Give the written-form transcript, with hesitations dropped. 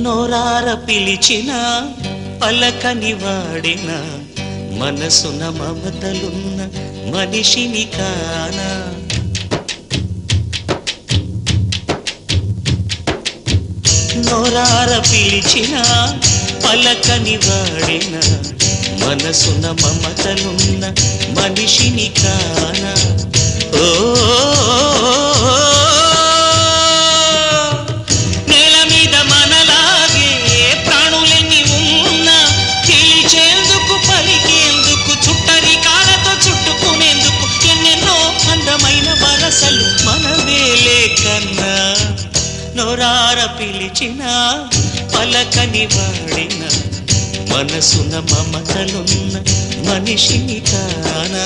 నోరార పిలిచిన పలకని వాడిన మనసున మమతలున్న మనిషిని కానా. నోరార పిలిచిన పలకని వాడిన మనసున మమతలున్న మనిషిని కానా. ఓ నేల మీద మనలాగే ప్రాణులెన్ని ఉన్నా పిలిచేందుకు పలికేందుకు చుట్టరి కాళ్ళతో చుట్టుకునేందుకు ఎన్నెన్నో అందమైన వరసలు మనవేలే కన్నా. నోరార పిలిచిన పలకని వాడిన మనసున మమతలున్న మనిషిని కానా.